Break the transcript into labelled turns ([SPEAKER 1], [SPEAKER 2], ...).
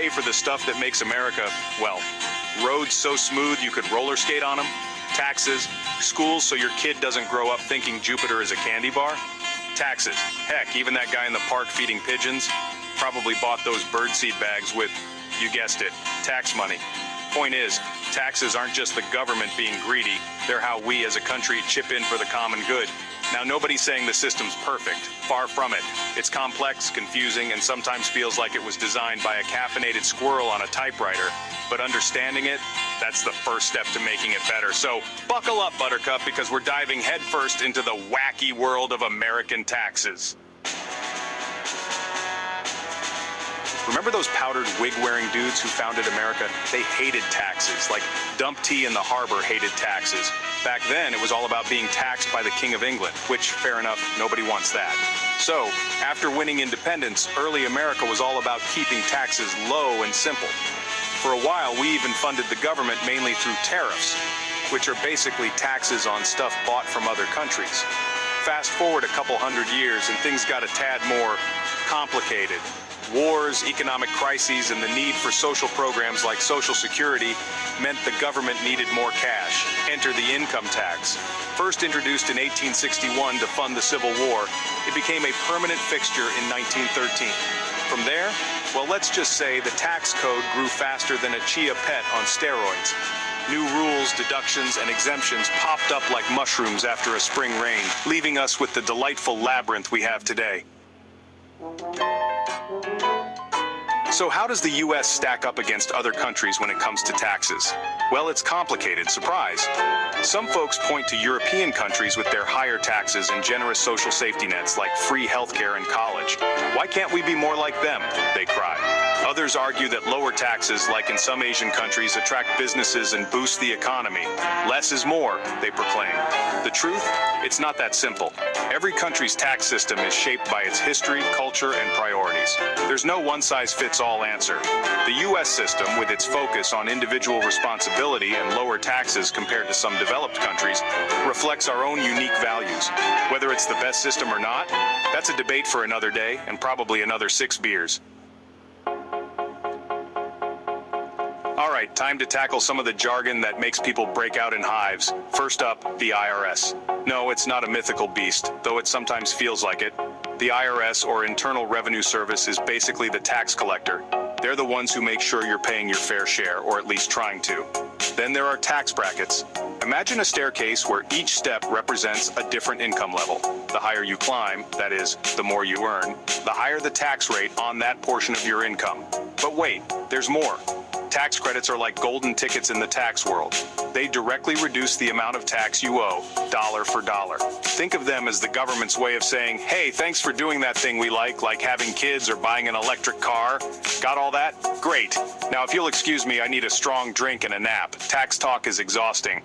[SPEAKER 1] pay for the stuff that makes America, well, roads so smooth you could roller skate on them, taxes, schools so your kid doesn't grow up thinking Jupiter is a candy bar, taxes. Heck, even that guy in the park feeding pigeons probably bought those birdseed bags with, you guessed it, tax money. Point is, taxes aren't just the government being greedy, they're how we as a country chip in for the common good. Now, nobody's saying the system's perfect. Far from it. It's complex, confusing, and sometimes feels like it was designed by a caffeinated squirrel on a typewriter. But understanding it, that's the first step to making it better. So, buckle up, Buttercup, because we're diving headfirst into the wacky world of American taxes. Remember those powdered wig-wearing dudes who founded America? They hated taxes, like Dump Tea in the Harbor hated taxes. Back then, it was all about being taxed by the King of England, which, fair enough, nobody wants that. So, after winning independence, early America was all about keeping taxes low and simple. For a while, we even funded the government mainly through tariffs, which are basically taxes on stuff bought from other countries. Fast forward a couple hundred years and things got a tad more complicated. Wars, economic crises, and the need for social programs like Social Security meant the government needed more cash. Enter the income tax. First introduced in 1861 to fund the Civil War, it became a permanent fixture in 1913. From there, well, let's just say the tax code grew faster than a chia pet on steroids. New rules, deductions, and exemptions popped up like mushrooms after a spring rain, leaving us with the delightful labyrinth we have today. So how does the U.S. stack up against other countries when it comes to taxes? Well, it's complicated, surprise. Some folks point to European countries with their higher taxes and generous social safety nets like free healthcare and college. Why can't we be more like them? They cry. Others argue that lower taxes, like in some Asian countries, attract businesses and boost the economy. Less is more, they proclaim. The truth? It's not that simple. Every country's tax system is shaped by its history, culture, and priorities. There's no one-size-fits-all answer. The U.S. system, with its focus on individual responsibility and lower taxes compared to some developed countries, reflects our own unique values. Whether it's the best system or not, that's a debate for another day and probably another 6 beers. All right, time to tackle some of the jargon that makes people break out in hives. First up, the IRS. No, it's not a mythical beast, though it sometimes feels like it. The IRS, or Internal Revenue Service, is basically the tax collector. They're the ones who make sure you're paying your fair share, or at least trying to. Then there are tax brackets. Imagine a staircase where each step represents a different income level. The higher you climb, that is, the more you earn, the higher the tax rate on that portion of your income. But wait, there's more. Tax credits are like golden tickets in the tax world. They directly reduce the amount of tax you owe, dollar for dollar. Think of them as the government's way of saying, hey, thanks for doing that thing we like having kids or buying an electric car. Got all that? Great. Now, if you'll excuse me, I need a strong drink and a nap. Tax talk is exhausting.